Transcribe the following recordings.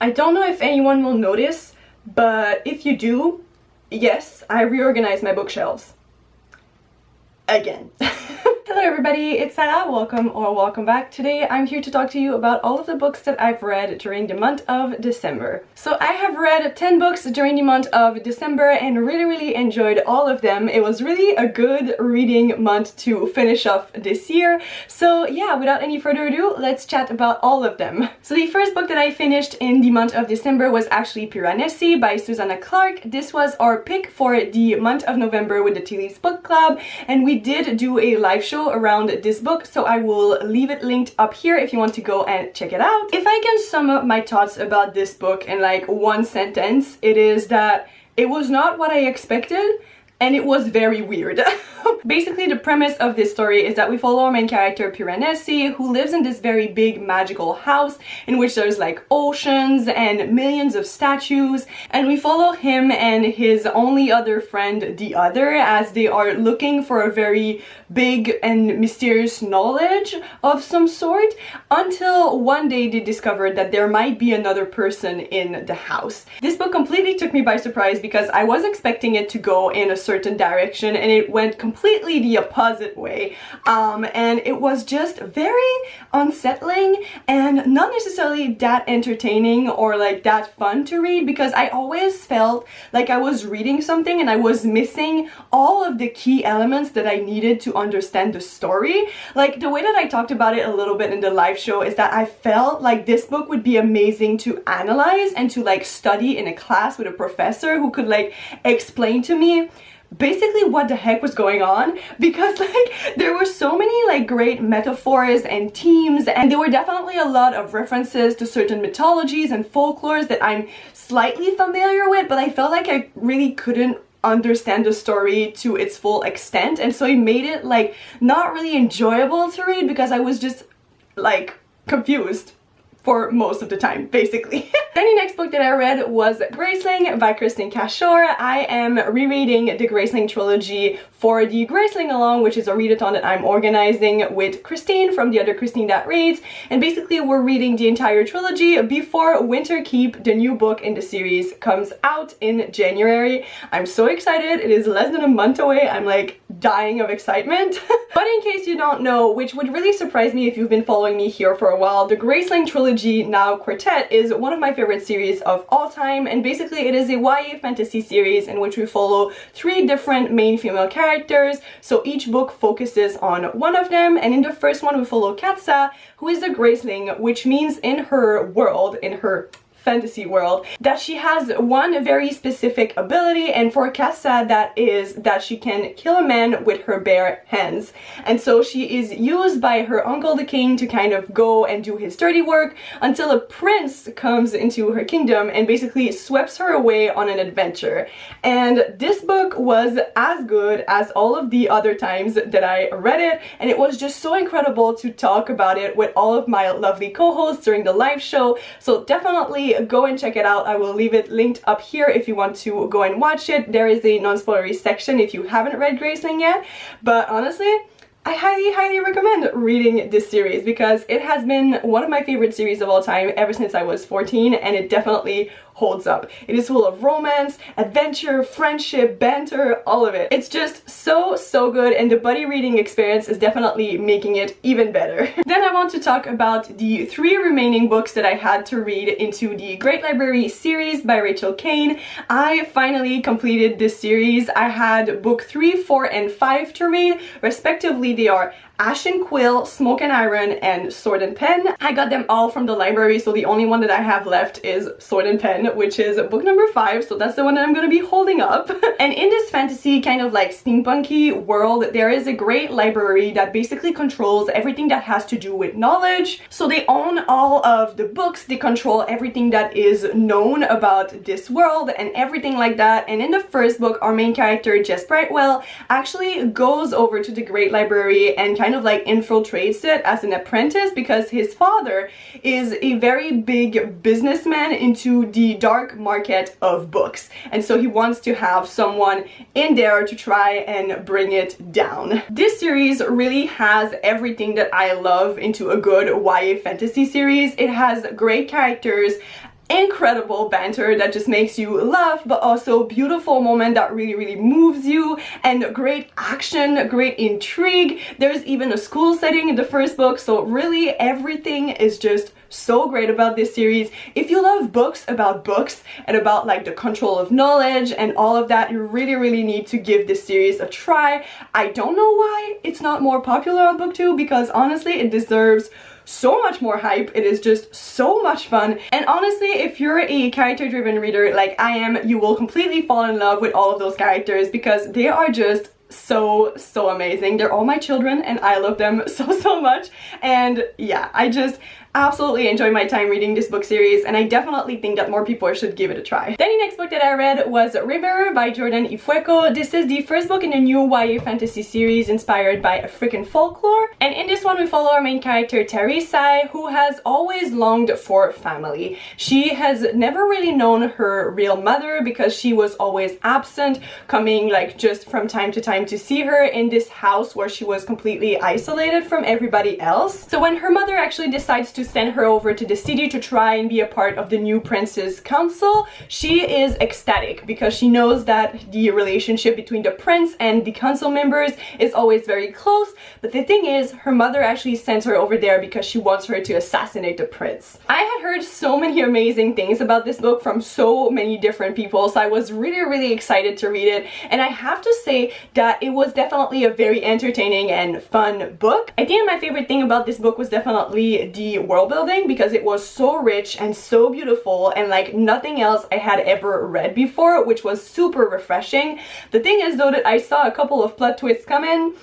I don't know if anyone will notice, but if you do, yes, I reorganized my bookshelves. Again. Hello everybody, it's Sarah. Welcome back. Today I'm here to talk to you about all of the books that I've read during the month of December. So I have read 10 books during the month of December and really enjoyed all of them. It was really a good reading month to finish off this year. So yeah, without any further ado, let's chat about all of them. So the first book that I finished in the month of December was actually Piranesi by Susanna Clarke. This was our pick for the month of November with the TWOCC Book Club, and we did do a live show around this book, so I will leave it linked up here if you want to go and check it out. If I can sum up my thoughts about this book in like one sentence, it is that it was not what I expected and it was very weird. Basically, the premise of this story is that we follow our main character Piranesi, who lives in this very big magical house in which there's like oceans and millions of statues, and we follow him and his only other friend, the Other, as they are looking for a very big and mysterious knowledge of some sort, until one day they discovered that there might be another person in the house. This book completely took me by surprise because I was expecting it to go in a certain direction and it went completely the opposite way, and it was just very unsettling and not necessarily that entertaining or like that fun to read, because I always felt like I was reading something and I was missing all of the key elements that I needed to understand the story. Like, the way that I talked about it a little bit in the live show is that I felt like this book would be amazing to analyze and to like study in a class with a professor who could like explain to me basically what the heck was going on, because like there were so many like great metaphors and themes, and there were definitely a lot of references to certain mythologies and folklores that I'm slightly familiar with, but I felt like I really couldn't understand the story to its full extent, and so it made it like not really enjoyable to read because I was just like confused for most of the time, basically. Then the next book that I read was Graceling by Kristen Cashore. I am rereading the Graceling trilogy for the Graceling Along, which is a readathon that I'm organizing with Christine from the other Christine That Reads, and basically we're reading the entire trilogy before Winter Keep, the new book in the series, comes out in January. I'm so excited. It is less than a month away. I'm like dying of excitement. But in case you don't know, which would really surprise me if you've been following me here for a while, the Graceling trilogy now Quartet is one of my favorite series of all time, and basically it is a YA fantasy series in which we follow 3 different main female characters, so each book focuses on one of them, and in the first one we follow Katsa, who is a Graceling, which means in her world, in her fantasy world, that she has one very specific ability, and for Katsa that is that she can kill a man with her bare hands. And so she is used by her uncle the king to kind of go and do his dirty work until a prince comes into her kingdom and basically sweeps her away on an adventure. And this book was as good as all of the other times that I read it, and it was just so incredible to talk about it with all of my lovely co-hosts during the live show. So definitely go and check it out. I will leave it linked up here if you want to go and watch it. There is a non-spoilery section if you haven't read Graceling yet, but honestly, I highly recommend reading this series because it has been one of my favorite series of all time ever since I was 14, and it definitely holds up. It is full of romance, adventure, friendship, banter, all of it. It's just so good, and the buddy reading experience is definitely making it even better. Then I want to talk about the 3 remaining books that I had to read into the Great Library series by Rachel Kane. I finally completed this series. I had book 3, 4, and 5 to read. Respectively, they are Ash and Quill, Smoke and Iron, and Sword and Pen. I got them all from the library, so the only one that I have left is Sword and Pen, which is book number 5, so that's the one that I'm gonna be holding up. And in this fantasy kind of like steampunky world, there is a great library that basically controls everything that has to do with knowledge. So they own all of the books, they control everything that is known about this world and everything like that. And in the first book, our main character, Jess Brightwell, actually goes over to the Great Library and kind of like infiltrates it as an apprentice because his father is a very big businessman into the dark market of books, and so he wants to have someone in there to try and bring it down. This series really has everything that I love into a good YA fantasy series. It has great characters, incredible banter that just makes you laugh, but also beautiful moment that really moves you, and great action, great intrigue. There's even a school setting in the first book, so really everything is just so great about this series. If you love books about books and about like the control of knowledge and all of that, you really need to give this series a try. I don't know why it's not more popular on BookTube, because honestly it deserves so much more hype. It is just so much fun, and honestly if you're a character-driven reader like I am, you will completely fall in love with all of those characters because they are just so amazing. They're all my children and I love them so much, and yeah, I just absolutely enjoy my time reading this book series, and I definitely think that more people should give it a try. Then the next book that I read was Raybearer by Jordan Ifueko. This is the first book in a new YA fantasy series inspired by African folklore, and in this one we follow our main character Teresa, who has always longed for family. She has never really known her real mother because she was always absent, coming like just from time to time to see her in this house where she was completely isolated from everybody else. So when her mother actually decides to send her over to the city to try and be a part of the new prince's council, she is ecstatic because she knows that the relationship between the prince and the council members is always very close. But the thing is, her mother actually sends her over there because she wants her to assassinate the prince. I had heard so many amazing things about this book from so many different people, so I was really excited to read it, and I have to say that it was definitely a very entertaining and fun book. I think my favorite thing about this book was definitely the world building, because it was so rich and so beautiful and like nothing else I had ever read before, which was super refreshing. The thing is though that I saw a couple of plot twists come in,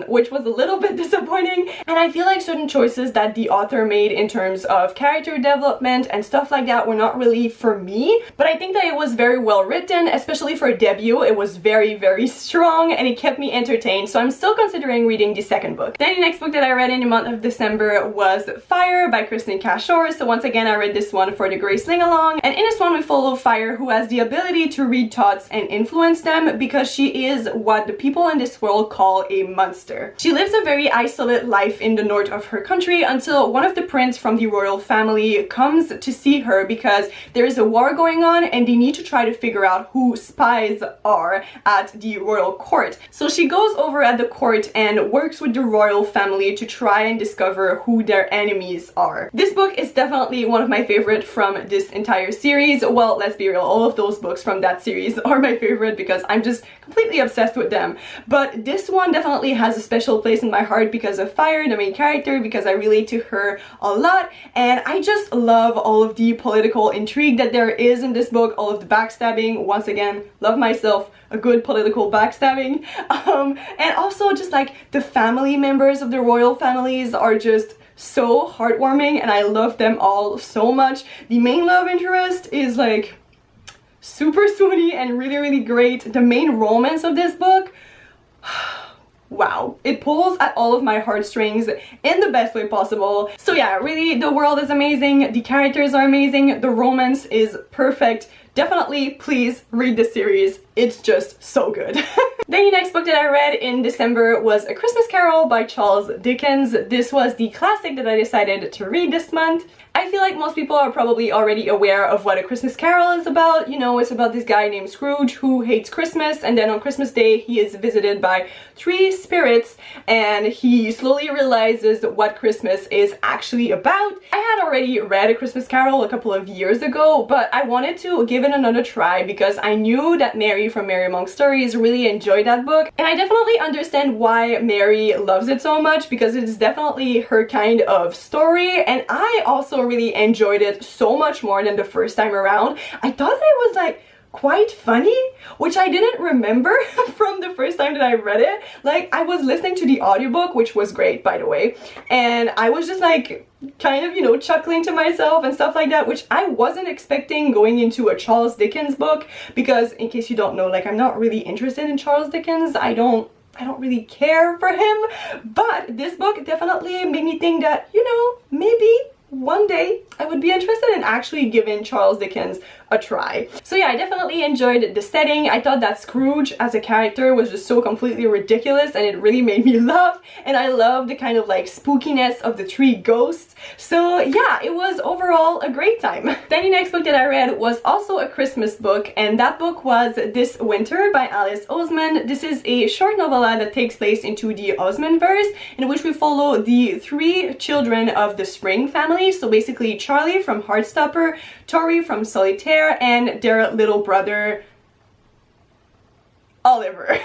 which was a little bit disappointing, and I feel like certain choices that the author made in terms of character development and stuff like that were not really for me, but I think that it was very well written, especially for a debut. It was very strong and it kept me entertained, so I'm still considering reading the second book. Then the next book that I read in the month of December was Fire by Kristen Cashore. So once again I read this one for the Graceling along, and in this one we follow Fire, who has the ability to read thoughts and influence them because she is what the people in this world call a monster. She lives a very isolated life in the north of her country until one of the princes from the royal family comes to see her because there is a war going on and they need to try to figure out who spies are at the royal court. So she goes over at the court and works with the royal family to try and discover who their enemies are. This book is definitely one of my favorite from this entire series. Well, let's be real, all of those books from that series are my favorite because I'm just completely obsessed with them. But this one definitely has a special place in my heart because of Fire, the main character, because I relate to her a lot, and I just love all of the political intrigue that there is in this book, all of the backstabbing. Once again, love myself a good political backstabbing, and also just like the family members of the royal families are just so heartwarming and I love them all so much. The main love interest is like super swoony and really great. The main romance of this book, wow, it pulls at all of my heartstrings in the best way possible. So yeah, really, the world is amazing, the characters are amazing, the romance is perfect. Definitely please read this series, it's just so good. Then the next book that I read in December was A Christmas Carol by Charles Dickens. This was the classic that I decided to read this month. I feel like most people are probably already aware of what A Christmas Carol is about. You know, it's about this guy named Scrooge who hates Christmas, and then on Christmas Day he is visited by 3 spirits and he slowly realizes what Christmas is actually about. I had already read A Christmas Carol a couple of years ago, but I wanted to give it another try because I knew that Mary from Mary Among Stories really enjoyed that book, and I definitely understand why Mary loves it so much because it is definitely her kind of story, and I also really enjoyed it so much more than the first time around. I thought that it was like quite funny, which I didn't remember from the first time that I read it. Like, I was listening to the audiobook, which was great by the way, and I was just like kind of, you know, chuckling to myself and stuff like that, which I wasn't expecting going into a Charles Dickens book because, in case you don't know, like, I'm not really interested in Charles Dickens. I don't really care for him, but this book definitely made me think that, you know, one day I would be interested in actually giving Charles Dickens a try. So yeah, I definitely enjoyed the setting. I thought that Scrooge as a character was just so completely ridiculous and it really made me laugh, and I love the kind of like spookiness of the three ghosts. So yeah, it was overall a great time. Then the next book that I read was also a Christmas book, and that book was This Winter by Alice Oseman. This is a short novella that takes place into the Osmondverse, in which we follow the three children of the Spring family. So basically Charlie from Heartstopper, Tori from Solitaire, and their little brother Oliver.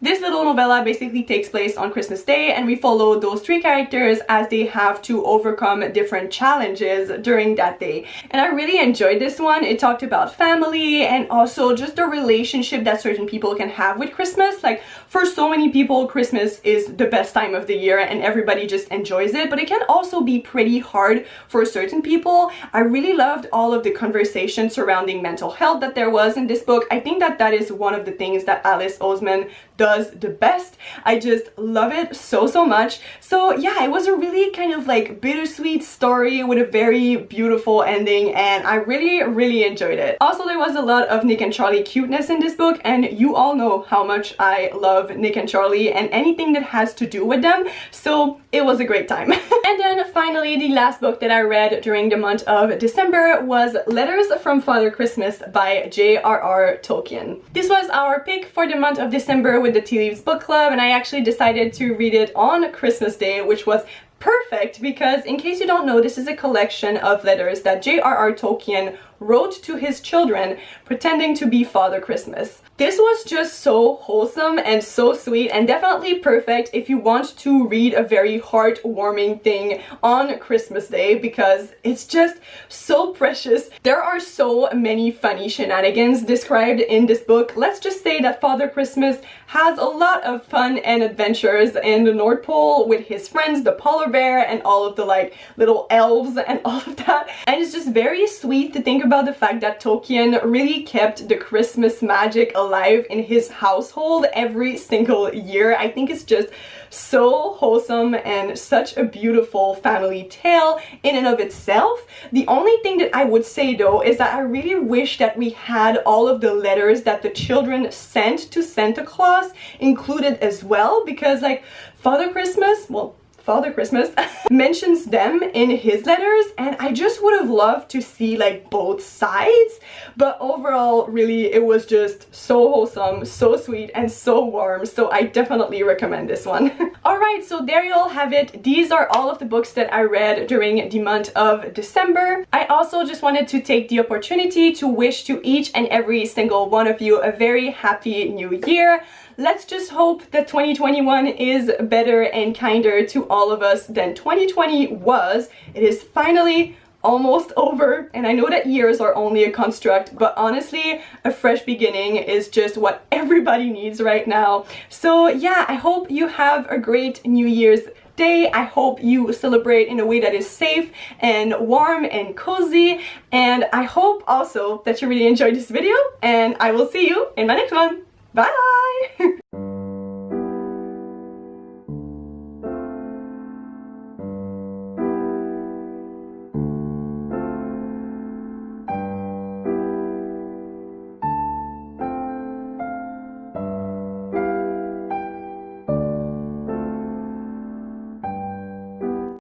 This little novella basically takes place on Christmas Day, and we follow those three characters as they have to overcome different challenges during that day. And I really enjoyed this one. It talked about family and also just the relationship that certain people can have with Christmas. Like, for so many people, Christmas is the best time of the year and everybody just enjoys it, but it can also be pretty hard for certain people. I really loved all of the conversation surrounding mental health that there was in this book. I think that that is one of the things that Alice Oseman does the best. I just love it so much. So yeah, it was a really kind of like bittersweet story with a very beautiful ending, and I really enjoyed it. Also, there was a lot of Nick and Charlie cuteness in this book, and you all know how much I love Nick and Charlie and anything that has to do with them, so it was a great time. And then finally, the last book that I read during the month of December was Letters from Father Christmas by J.R.R. Tolkien. This was our pick for the month of December with the Tea Leaves Book Club, and I actually decided to read it on Christmas Day, which was perfect because, in case you don't know, this is a collection of letters that J.R.R. Tolkien wrote to his children pretending to be Father Christmas. This was just so wholesome and so sweet, and definitely perfect if you want to read a very heartwarming thing on Christmas Day, because it's just so precious. There are so many funny shenanigans described in this book. Let's just say that Father Christmas has a lot of fun and adventures in the North Pole with his friends, the polar bear, and all of the like little elves and all of that. And it's just very sweet to think about the fact that Tolkien really kept the Christmas magic alive in his household every single year. I think it's just so wholesome and such a beautiful family tale in and of itself. The only thing that I would say though is that I really wish that we had all of the letters that the children sent to Santa Claus included as well, because like Father Christmas mentions them in his letters, and I just would have loved to see like both sides. But overall, really, it was just so wholesome, so sweet, and so warm, so I definitely recommend this one. Alright, so there you all have it. These are all of the books that I read during the month of December. I also just wanted to take the opportunity to wish to each and every single one of you a very happy new year. Let's just hope that 2021 is better and kinder to all of us than 2020 was. It is finally almost over, and I know that years are only a construct, but honestly, a fresh beginning is just what everybody needs right now. So yeah, I hope you have a great New Year's Day. I hope you celebrate in a way that is safe and warm and cozy, and I hope also that you really enjoyed this video, and I will see you in my next one. Bye!